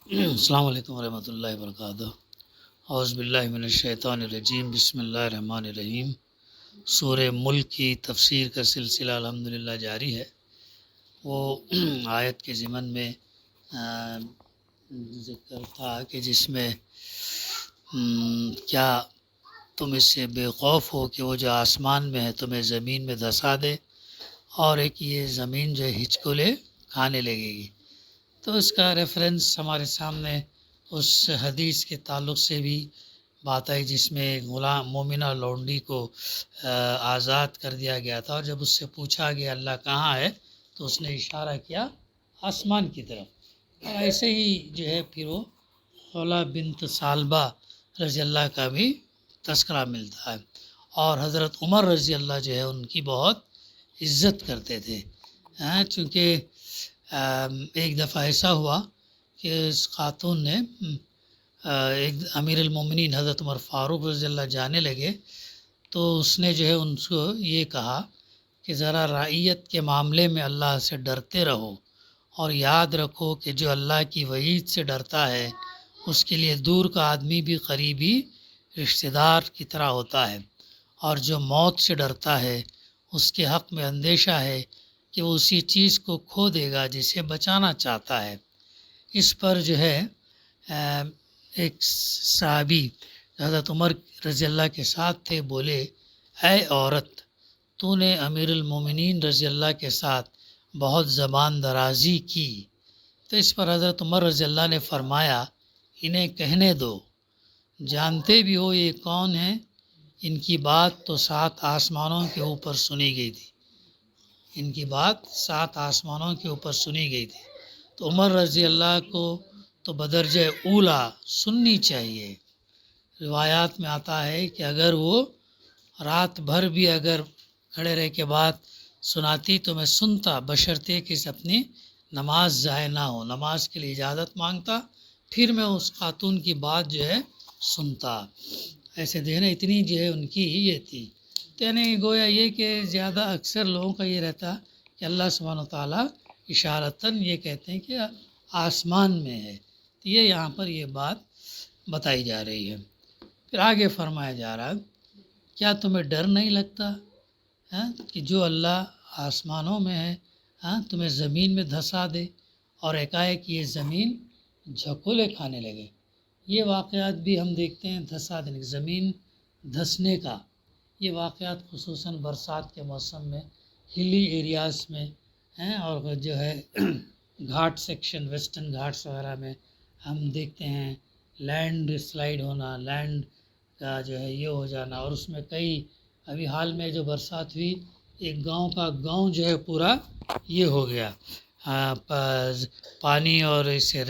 السلام علیکم ورحمۃ اللہ وبرکاتہ۔ اعوذ باللہ من الشیطان الرجیم، بسم اللہ الرحمن الرحیم۔ سورہ ملک کی تفسیر کا سلسلہ الحمدللہ جاری ہے۔ وہ آیت کے ضمن میں ذکر تھا کہ جس میں کیا تم اس سے بے خوف ہو کہ وہ جو آسمان میں ہے تمہیں زمین میں دھسا دے، اور ایک یہ زمین جو ہے ہچکولے کھانے لگے گی۔ تو اس کا ریفرنس ہمارے سامنے اس حدیث کے تعلق سے بھی بات آئی جس میں غلام مومنہ لونڈی کو آزاد کر دیا گیا تھا، اور جب اس سے پوچھا گیا اللہ کہاں ہے تو اس نے اشارہ کیا آسمان کی طرف۔ اور ایسے ہی جو ہے پھر وہ خولہ بنت ثعلبہ رضی اللہ کا بھی تذکرہ ملتا ہے، اور حضرت عمر رضی اللہ جو ہے ان کی بہت عزت کرتے تھے، چونکہ ایک دفعہ ایسا ہوا کہ اس خاتون نے ایک امیر المومنین حضرت عمر فاروق رضی اللہ جانے لگے تو اس نے جو ہے ان کو یہ کہا کہ ذرا رعیت کے معاملے میں اللہ سے ڈرتے رہو، اور یاد رکھو کہ جو اللہ کی وعید سے ڈرتا ہے اس کے لیے دور کا آدمی بھی قریبی رشتہ دار کی طرح ہوتا ہے، اور جو موت سے ڈرتا ہے اس کے حق میں اندیشہ ہے کہ وہ اسی چیز کو کھو دے گا جسے بچانا چاہتا ہے۔ اس پر جو ہے ایک صحابی حضرت عمر رضی اللہ کے ساتھ تھے، بولے اے عورت، تو نے امیر المومنین رضی اللہ کے ساتھ بہت زبان درازی کی۔ تو اس پر حضرت عمر رضی اللہ نے فرمایا انہیں کہنے دو، جانتے بھی ہو یہ کون ہیں؟ ان کی بات تو 7 آسمانوں کے اوپر سنی گئی تھی، ان کی بات 7 آسمانوں کے اوپر سنی گئی تھی۔ تو عمر رضی اللہ کو تو بدرجہ اولا سننی چاہیے۔ روایات میں آتا ہے کہ اگر وہ رات بھر بھی اگر کھڑے رہ کے بات سناتی تو میں سنتا، بشرطے کہ اپنی نماز ضائع نہ ہو، نماز کے لیے اجازت مانگتا، پھر میں اس خاتون کی بات جو ہے سنتا۔ ایسے دیکھنا اتنی جو ہے ان کی یہ تھی۔ تو یعنی گویا یہ کہ زیادہ اکثر لوگوں کا یہ رہتا کہ اللہ سبحانہ وتعالیٰ اشارتاً یہ کہتے ہیں کہ آسمان میں ہے، تو یہ یہاں پر یہ بات بتائی جا رہی ہے۔ پھر آگے فرمایا جا رہا کیا تمہیں ڈر نہیں لگتا کہ جو اللہ آسمانوں میں ہے تمہیں زمین میں دھسا دے، اور ایک یہ زمین جھکولے کھانے لگے۔ یہ واقعات بھی ہم دیکھتے ہیں، دھسا دینے، زمین دھسنے کا یہ واقعات خصوصاً برسات کے موسم میں ہلی ایریاز میں ہیں، اور جو ہے گھاٹ سیکشن ویسٹرن گھاٹس وغیرہ میں ہم دیکھتے ہیں لینڈ سلائیڈ ہونا، لینڈ کا جو ہے یہ ہو جانا، اور اس میں کئی ابھی حال میں جو برسات ہوئی ایک گاؤں کا گاؤں جو ہے پورا یہ ہو گیا، پانی اور اسے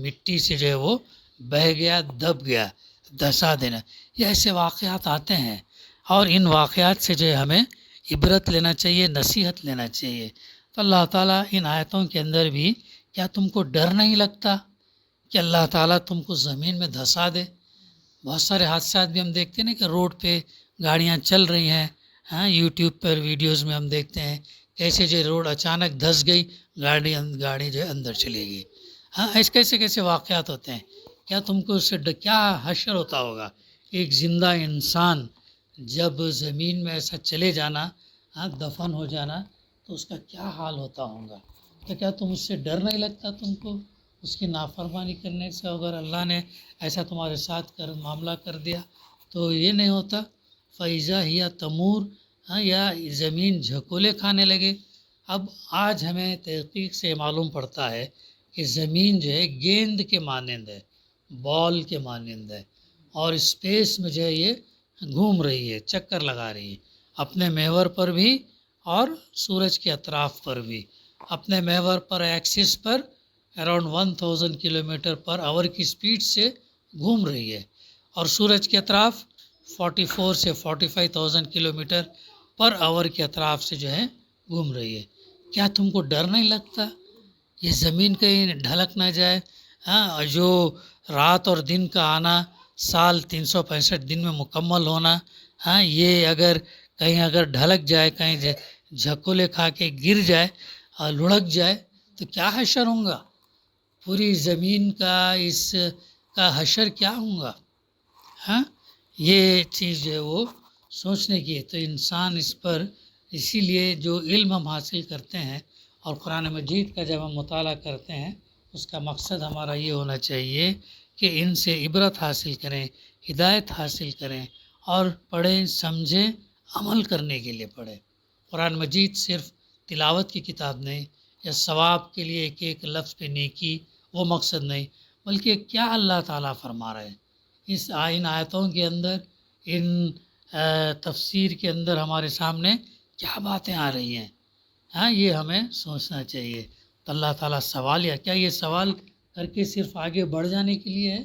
مٹی سے جو ہے وہ بہہ گیا، دب گیا، دھسا دینا۔ یہ ایسے واقعات آتے ہیں، اور ان واقعات سے جو ہے ہمیں عبرت لینا چاہیے، نصیحت لینا چاہیے۔ تو اللہ تعالیٰ ان آیتوں کے اندر بھی کیا تم کو ڈر نہیں لگتا کہ اللہ تعالیٰ تم کو زمین میں دھسا دے؟ بہت سارے حادثات بھی ہم دیکھتے ہیں نا کہ روڈ پہ گاڑیاں چل رہی ہیں، یوٹیوب پر ویڈیوز میں ہم دیکھتے ہیں کیسے جو روڈ اچانک دھس گئی، گاڑی جو ہے اندر چلی گئی۔ ایسے کیسے واقعات ہوتے ہیں؟ کیا تم کو اس سے کیا حشر ہوتا ہوگا؟ ایک زندہ انسان جب زمین میں ایسا چلے جانا، دفن ہو جانا، تو اس کا کیا حال ہوتا ہوگا؟ تو کیا تم اس سے ڈر نہیں لگتا تم کو؟ اس کی نافرمانی کرنے سے اگر اللہ نے ایسا تمہارے ساتھ معاملہ کر دیا تو یہ نہیں ہوتا فَإِذَا هِيَ تَمُورُ، یا زمین جھکولے کھانے لگے۔ اب آج ہمیں تحقیق سے معلوم پڑتا ہے کہ زمین جو ہے گیند کے مانند ہے، بال کے مانند ہے، اور اسپیس میں جو ہے یہ گھوم رہی ہے، چکر لگا رہی ہے، اپنے محور پر بھی اور سورج کے اطراف پر بھی۔ اپنے محور پر ایکسس پر اراؤنڈ 1000 کلومیٹر پر آور کی سپیڈ سے گھوم رہی ہے، اور سورج کے اطراف 44 سے 45,000 کلومیٹر پر آور کے اطراف سے جو ہے گھوم رہی ہے۔ کیا تم کو ڈر نہیں لگتا یہ زمین کہیں ڈھلک نہ جائے؟ اور جو رات اور دن کا آنا، سال 365 دن میں مکمل ہونا، یہ اگر کہیں اگر ڈھلک جائے، کہیں جھکولے کھا کے گر جائے اور لڑک جائے تو کیا حشر ہوں گا؟ پوری زمین کا اس کا حشر کیا ہوں گا. ہاں یہ چیز جو ہے وہ سوچنے کی ہے. تو انسان اس پر اسی لیے جو علم ہم حاصل کرتے ہیں اور قرآن مجید کا جب ہم مطالعہ کرتے ہیں اس کا مقصد ہمارا یہ ہونا چاہیے کہ ان سے عبرت حاصل کریں، ہدایت حاصل کریں اور پڑھیں، سمجھیں، عمل کرنے کے لیے پڑھیں. قرآن مجید صرف تلاوت کی کتاب نہیں یا ثواب کے لیے ایک ایک لفظ پہ نیکی، وہ مقصد نہیں، بلکہ کیا اللہ تعالیٰ فرما رہے ہیں ان آیتوں کے اندر، ان تفسیر کے اندر ہمارے سامنے کیا باتیں آ رہی ہیں. ہاں یہ ہمیں سوچنا چاہیے. تو اللہ تعالیٰ سوال کیا یہ سوال کر کے صرف آگے بڑھ جانے کے لیے ہے،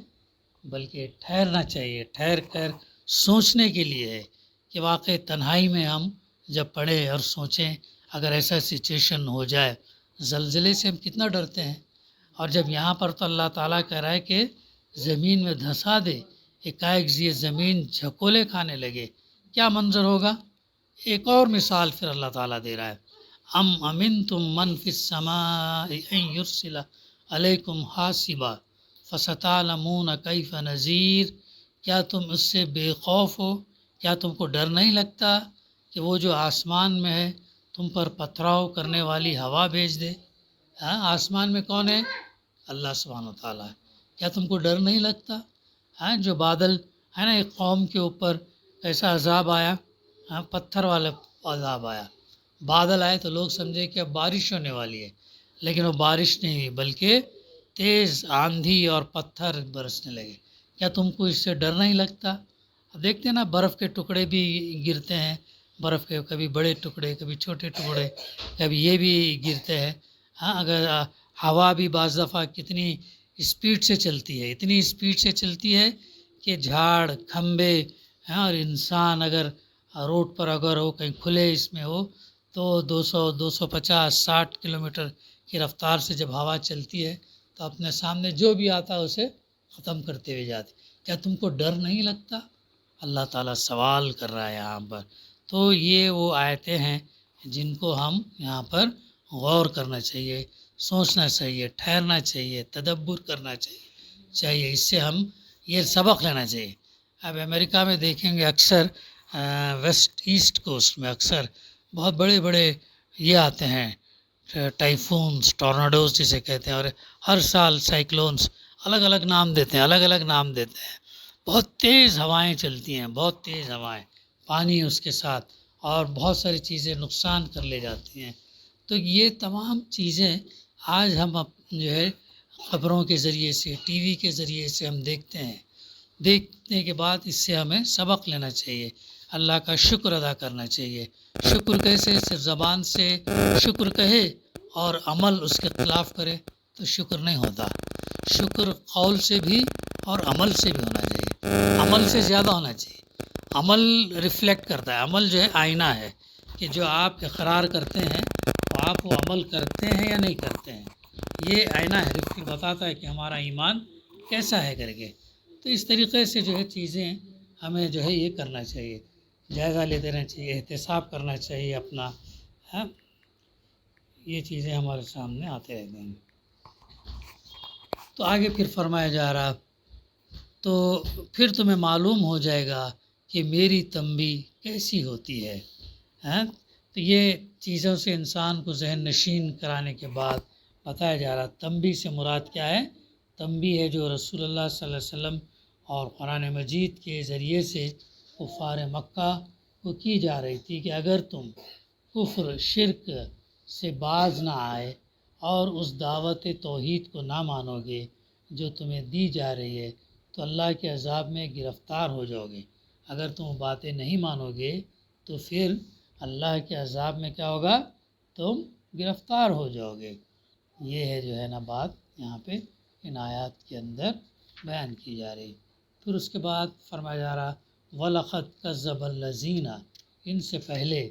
بلکہ ٹھہرنا چاہیے، ٹھہر کر سوچنے کے لیے ہے کہ واقعی تنہائی میں ہم جب پڑھیں اور سوچیں اگر ایسا سچویشن ہو جائے. زلزلے سے ہم کتنا ڈرتے ہیں، اور جب یہاں پر تو اللہ تعالیٰ کہہ رہا ہے کہ زمین میں دھسا دے، ایک یہ زمین جھکولے کھانے لگے، کیا منظر ہوگا. ایک اور مثال پھر اللہ تعالیٰ دے رہا ہے، امنتم من فی السماء ان یرسل علیکم حاصبا فستعلمون کیف نذیر. کیا تم اس سے بے خوف ہو، کیا تم کو ڈر نہیں لگتا کہ وہ جو آسمان میں ہے تم پر پتھراؤ کرنے والی ہوا بھیج دے. ہاں آسمان میں کون ہے؟ اللہ سبحانہ وتعالیٰ ہے. کیا تم کو ڈر نہیں لگتا؟ ہاں جو بادل ہے نا، ایک قوم کے اوپر ایسا عذاب آیا، ہاں پتھر والا عذاب آیا، بادل آئے تو لوگ سمجھے کہ اب بارش ہونے والی ہے، لیکن وہ بارش نہیں ہوئی بلکہ تیز آندھی اور پتھر برسنے لگے. کیا تم کو اس سے ڈر نہیں لگتا؟ اب دیکھتے ہیں نا برف کے ٹکڑے بھی گرتے ہیں، برف کے کبھی بڑے ٹکڑے کبھی چھوٹے ٹکڑے، کبھی یہ بھی گرتے ہیں. ہاں اگر ہوا بھی بعض دفعہ کتنی اسپیڈ سے چلتی ہے، اتنی اسپیڈ سے چلتی ہے کہ جھاڑ کھمبے، ہاں اور انسان اگر روڈ پر اگر ہو کہیں کھلے اس میں ہو تو 250 60 کلومیٹر کی رفتار سے جب ہوا چلتی ہے تو اپنے سامنے جو بھی آتا ہے اسے ختم کرتے ہوئے جاتی. کیا تم کو ڈر نہیں لگتا؟ اللہ تعالیٰ سوال کر رہا ہے یہاں پر. تو یہ وہ آیتیں ہیں جن کو ہم یہاں پر غور کرنا چاہیے، سوچنا چاہیے، ٹھہرنا چاہیے، تدبر کرنا چاہیے. اس سے ہم یہ سبق لینا چاہیے. اب امریکہ میں دیکھیں گے اکثر ویسٹ ایسٹ کوسٹ میں اکثر بہت بڑے بڑے یہ آتے ہیں ٹائفونز، ٹورناڈوز جسے کہتے ہیں، اور ہر سال سائیکلونز، الگ الگ نام دیتے ہیں، الگ الگ نام دیتے ہیں. بہت تیز ہوائیں چلتی ہیں، بہت تیز ہوائیں، پانی اس کے ساتھ، اور بہت ساری چیزیں نقصان کر لے جاتی ہیں. تو یہ تمام چیزیں آج ہم جو ہے خبروں کے ذریعے سے، ٹی وی کے ذریعے سے ہم دیکھتے ہیں. دیکھنے کے بعد اس سے ہمیں سبق لینا چاہیے، اللہ کا شکر ادا کرنا چاہیے. شکر کیسے؟ صرف زبان سے شکر کہے اور عمل اس کے خلاف کرے تو شکر نہیں ہوتا. شکر قول سے بھی اور عمل سے بھی ہونا چاہیے، عمل سے زیادہ ہونا چاہیے. عمل ریفلیکٹ کرتا ہے، عمل جو ہے آئینہ ہے کہ جو آپ اقرار کرتے ہیں تو آپ وہ عمل کرتے ہیں یا نہیں کرتے ہیں. یہ آئینہ ہے، بتاتا ہے کہ ہمارا ایمان کیسا ہے کر کے. تو اس طریقے سے جو ہے چیزیں ہمیں جو ہے یہ کرنا چاہیے، جائزہ لیتے رہنا چاہیے، احتساب کرنا چاہیے اپنا. ہاں یہ چیزیں ہمارے سامنے آتے رہتے ہیں. تو آگے پھر فرمایا جا رہا، تو پھر تمہیں معلوم ہو جائے گا کہ میری تنبیہ کیسی ہوتی ہے. ہاں تو یہ چیزوں سے انسان کو ذہن نشین کرانے کے بعد بتایا جا رہا تنبیہ سے مراد کیا ہے. تنبیہ ہے جو رسول اللہ صلی اللہ علیہ وسلم اور قرآن مجید کے ذریعے سے کفار مکہ کو کی جا رہی تھی کہ اگر تم کفر شرک سے باز نہ آئے اور اس دعوت توحید کو نہ مانو گے جو تمہیں دی جا رہی ہے تو اللہ کے عذاب میں گرفتار ہو جاؤ گے. اگر تم باتیں نہیں مانو گے تو پھر اللہ کے عذاب میں کیا ہوگا؟ تم گرفتار ہو جاؤ گے. یہ ہے جو ہے نا بات یہاں پہ ان آیات کے اندر بیان کی جا رہی. پھر اس کے بعد فرمایا جا رہا وَلَقَدْ كَذَّبَ الَّذِينَ، ان سے پہلے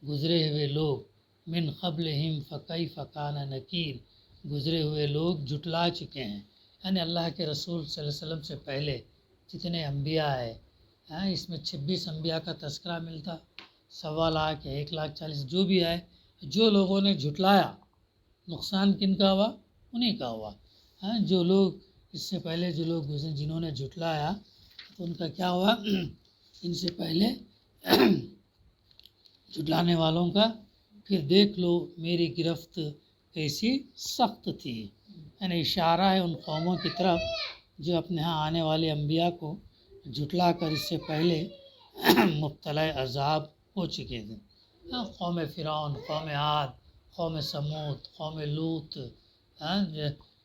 گزرے ہوئے لوگ، من قبلہم فَكَيْفَ كَانَ نَكِيرٌ، گزرے ہوئے لوگ جھٹلا چکے ہیں. یعنی اللہ کے رسول صلی اللہ علیہ وسلم سے پہلے جتنے انبیاء آئے ہیں، اس میں 26 انبیاء کا تذکرہ ملتا، 1.25 لاکھ یا 1,40,000 جو بھی آئے، جو لوگوں نے جھٹلایا، نقصان کن کا ہوا؟ انہیں کا ہوا۔ ہاں، جو لوگ اس سے پہلے جو لوگ گزرے جنہوں نے جھٹلایا تو ان کا کیا ہوا؟ ان سے پہلے جھٹلانے والوں کا پھر دیکھ لو میری گرفت کیسی سخت تھی، یعنی اشارہ ہے ان قوموں کی طرف جو اپنے ہاں آنے والے انبیاء کو جھٹلا کر اس سے پہلے مبتلا عذاب ہو چکے تھے۔ ہاں، قوم فرعون، قوم عاد، قوم سمود، قوم لوط، ہاں،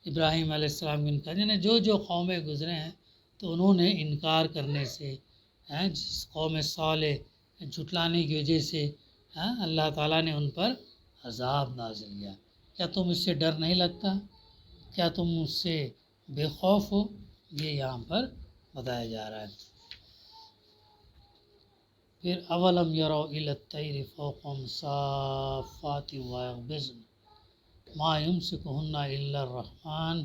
ابراہیم علیہ السلام کا انکار، یعنی جو جو قومیں گزرے ہیں تو انہوں نے انکار کرنے سے، ہاں، جس قوم صالح جھٹلانے کی وجہ سے، ہاں، اللہ تعالیٰ نے ان پر عذاب نازل کیا۔ کیا تم اس سے ڈر نہیں لگتا؟ کیا تم اس سے بے خوف ہو؟ یہ یہاں پر بتایا جا رہا ہے۔ پھر اولم یروا الی الطیر فوقہم صافات ویقبضن ما یمسکہن الا الرحمن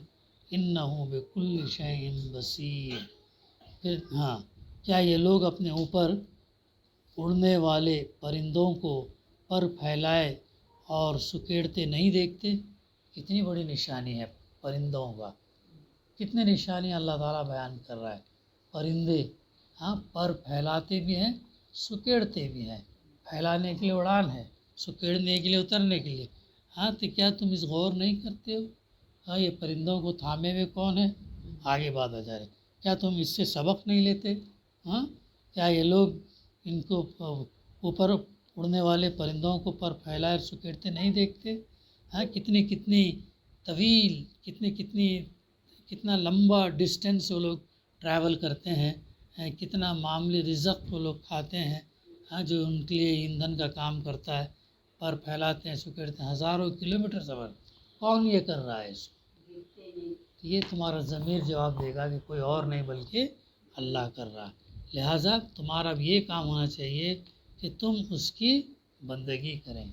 انہ بکل شیء بصیر۔ پھر ہاں، کیا یہ لوگ اپنے اوپر اڑنے والے پرندوں کو پر پھیلائے اور سکیڑتے نہیں دیکھتے؟ کتنی بڑی نشانی ہے پرندوں کا، کتنے نشانی اللہ تعالیٰ بیان کر رہا ہے۔ پرندے ہاں پر پھیلاتے بھی ہیں، سکیڑتے بھی ہیں، پھیلانے کے لیے اڑان ہے، سکیڑنے کے لیے اترنے کے لیے۔ ہاں، تو کیا تم اس غور نہیں کرتے ہو؟ ہاں، یہ پرندوں کو تھامے ہوئے کون ہے؟ آگے بات آ جا رہی، کیا تم اس سے سبق نہیں لیتے؟ ہاں، کیا یہ لوگ ان کو اوپر اڑنے والے پرندوں کو پر پھیلائے اور سکیڑتے نہیں دیکھتے؟ ہاں، کتنی طویل، کتنا لمبا ڈسٹینس وہ لوگ ٹریول کرتے ہیں، کتنا معمولی رزق وہ لوگ کھاتے ہیں، ہاں، جو ان کے لیے ایندھن کا کام کرتا ہے، پر پھیلاتے ہیں، سکیڑتے ہیں، ہزاروں کلومیٹر سفر۔ کون یہ کر رہا ہے اس کو؟ یہ تمہارا ضمیر جواب دے گا کہ کوئی اور نہیں بلکہ اللہ کر رہا ہے۔ لہٰذا تمہارا بھی یہ کام ہونا چاہیے کہ تم اس کی بندگی کریں،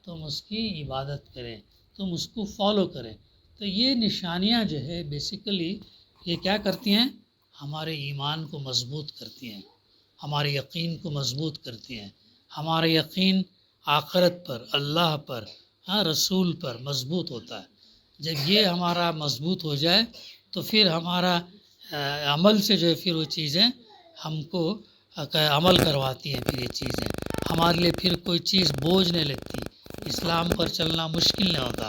تم اس کی عبادت کریں، تم اس کو فالو کریں۔ تو یہ نشانیاں جو ہے بیسیکلی یہ کیا کرتی ہیں؟ ہمارے ایمان کو مضبوط کرتی ہیں، ہمارے یقین کو مضبوط کرتی ہیں، ہمارا یقین آخرت پر، اللہ پر، ہاں، رسول پر مضبوط ہوتا ہے۔ جب یہ ہمارا مضبوط ہو جائے تو پھر ہمارا عمل سے جو ہے پھر وہ چیزیں ہم کو عمل کرواتی ہیں، پھر یہ چیزیں ہمارے لیے پھر کوئی چیز بوجھ نہیں لگتی، اسلام پر چلنا مشکل نہیں ہوتا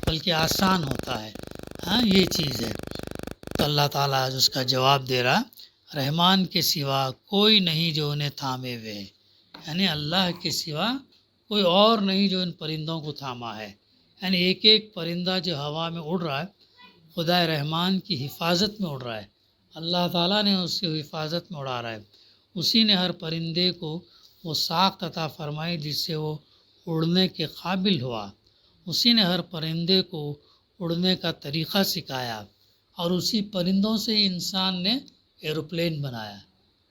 بلکہ آسان ہوتا ہے۔ ہاں، یہ چیز ہے۔ تو اللہ تعالیٰ آج اس کا جواب دے رہا، رحمان کے سوا کوئی نہیں جو انہیں تھامے ہوئے ہے، یعنی اللہ کے سوا کوئی اور نہیں جو ان پرندوں کو تھاما ہے، یعنی ایک ایک پرندہ جو ہوا میں اڑ رہا ہے خدا رحمان کی حفاظت میں اڑ رہا ہے، اللہ تعالیٰ نے اس کی حفاظت میں اڑا رہا ہے، اسی نے ہر پرندے کو وہ ساخت عطا فرمائی جس سے وہ اڑنے کے قابل ہوا، اسی نے ہر پرندے کو اڑنے کا طریقہ سکھایا، اور اسی پرندوں سے انسان نے ایروپلین بنایا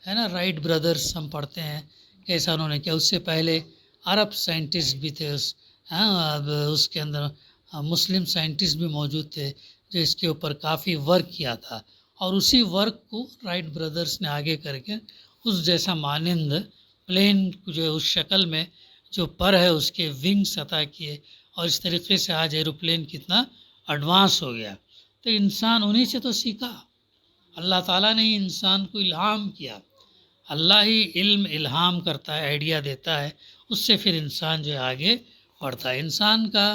ہے نا۔ رائٹ برادرز ہم پڑھتے ہیں کیسا انہوں نے کیا، اس سے پہلے عرب سائنٹسٹ بھی تھے، اس کے اندر مسلم سائنٹسٹ بھی موجود تھے جو اس کے اوپر کافی ورک کیا تھا، اور اسی ورک کو رائٹ برادرز نے آگے کر کے اس جیسا مانند پلین جو اس شکل میں جو پر ہے اس کے ونگس عطا کیے، اور اس طریقے سے آج ایروپلین کتنا ایڈوانس ہو گیا۔ تو انسان انہی سے تو سیکھا، اللہ تعالیٰ نے ہی انسان کو الہام کیا، اللہ ہی علم الہام کرتا ہے، آئیڈیا دیتا ہے، اس سے پھر انسان جو ہے آگے بڑھتا ہے۔ انسان کا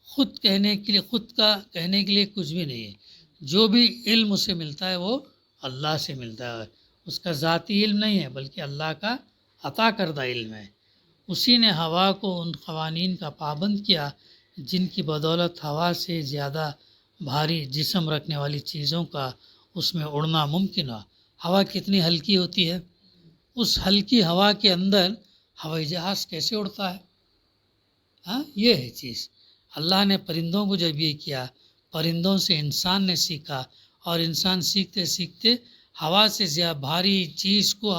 خود کا کہنے کے لیے کچھ بھی نہیں ہے، جو بھی علم اسے ملتا ہے وہ اللہ سے ملتا ہے، اس کا ذاتی علم نہیں ہے بلکہ اللہ کا عطا کردہ علم ہے۔ اسی نے ہوا کو ان قوانین کا پابند کیا جن کی بدولت ہوا سے زیادہ بھاری جسم رکھنے والی چیزوں کا اس میں اڑنا ممکن ہوا۔ ہوا کتنی ہلکی ہوتی ہے، اس ہلکی ہوا کے اندر ہوائی جہاز کیسے اڑتا ہے؟ ہاں، یہ ہے چیز۔ اللہ نے پرندوں کو جب یہ کیا، پرندوں سے انسان نے سیکھا، اور انسان سیکھتے سیکھتے ہوا سے زیادہ بھاری چیز کو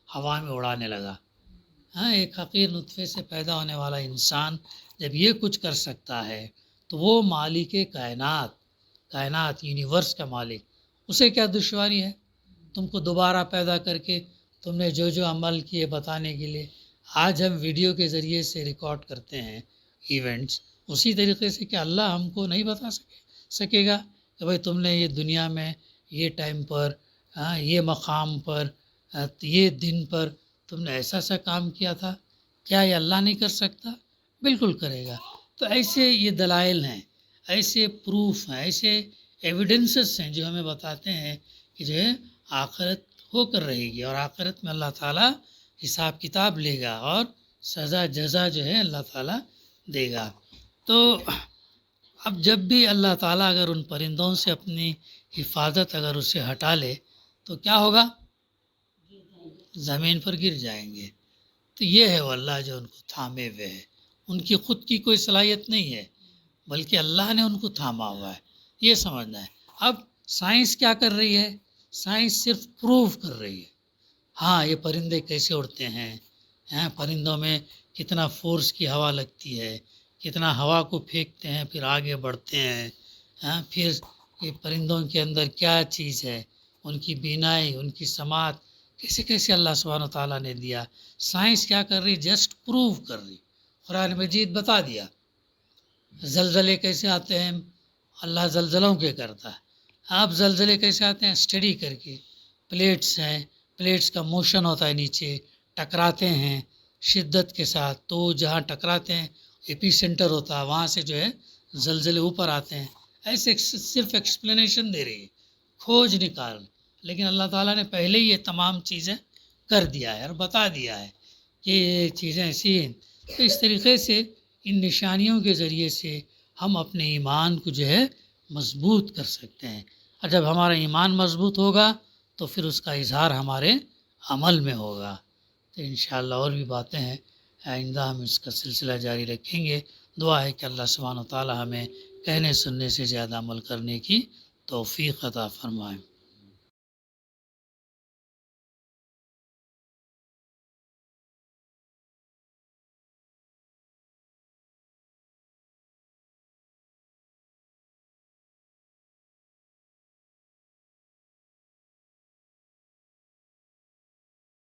ہوا میں اڑانے لگا۔ ہاں، ایک حقیر نطفے سے پیدا ہونے والا انسان جب یہ کچھ کر سکتا ہے تو وہ مالک کائنات یونیورس کا مالک، اسے کیا دشواری ہے تم کو دوبارہ پیدا کر کے تم نے جو جو عمل کیے بتانے کے لیے؟ آج ہم ویڈیو کے ذریعے سے ریکارڈ کرتے ہیں ایونٹس، اسی طریقے سے کہ اللہ ہم کو نہیں بتا سکے گا کہ بھائی تم نے یہ دنیا میں یہ ٹائم پر یہ مقام پر یہ دن پر تم نے ایسا سا کام کیا تھا، کیا یہ اللہ نہیں کر سکتا؟ بالکل کرے گا۔ تو ایسے یہ دلائل ہیں، ایسے پروف ہیں، ایسے ایویڈنسز ہیں جو ہمیں بتاتے ہیں کہ جو ہے آخرت ہو کر رہے گی، اور آخرت میں اللہ تعالیٰ حساب کتاب لے گا اور سزا جزا جو ہے اللہ تعالیٰ دے گا۔ تو اب جب بھی اللہ تعالیٰ اگر ان پرندوں سے اپنی حفاظت اگر اسے ہٹا لے تو کیا ہوگا؟ زمین پر گر جائیں گے۔ تو یہ ہے وہ اللہ جو ان کو تھامے ہوئے ہے، ان کی خود کی کوئی صلاحیت نہیں ہے بلکہ اللہ نے ان کو تھاما ہوا ہے، یہ سمجھنا ہے۔ اب سائنس کیا کر رہی ہے؟ سائنس صرف پروو کر رہی ہے، ہاں یہ پرندے کیسے اڑتے ہیں، پرندوں میں کتنا فورس کی ہوا لگتی ہے، کتنا ہوا کو پھینکتے ہیں پھر آگے بڑھتے ہیں، پھر یہ پرندوں کے اندر کیا چیز ہے، ان کی بینائی، ان کی سماعت کیسے کیسے اللہ سبحانہ تعالیٰ نے دیا۔ سائنس کیا کر رہی؟ جسٹ پروو کر رہی۔ قرآن مجید بتا دیا زلزلے کیسے آتے ہیں، اللہ زلزلوں کے کرتا ہے۔ آپ زلزلے کیسے آتے ہیں؟ اسٹڈی کر کے، پلیٹس ہیں، پلیٹس کا موشن ہوتا ہے، نیچے ٹکراتے ہیں شدت کے ساتھ، تو جہاں ٹکراتے ہیں ایپی سینٹر ہوتا ہے، وہاں سے جو ہے زلزلے اوپر آتے ہیں۔ ایسے صرف ایکسپلینیشن دے رہی ہے، کھوج نکال، لیکن اللہ تعالیٰ نے پہلے ہی یہ تمام چیزیں کر دیا ہے اور بتا دیا ہے کہ یہ چیزیں ایسی ہیں۔ تو اس طریقے سے ان نشانیوں کے ذریعے سے ہم اپنے ایمان کو جو ہے مضبوط کر سکتے ہیں، اور جب ہمارا ایمان مضبوط ہوگا تو پھر اس کا اظہار ہمارے عمل میں ہوگا۔ تو انشاءاللہ اور بھی باتیں ہیں، آئندہ ہم اس کا سلسلہ جاری رکھیں گے۔ دعا ہے کہ اللہ سبحانہ و تعالیٰ ہمیں کہنے سننے سے زیادہ عمل کرنے کی توفیق عطا فرمائے۔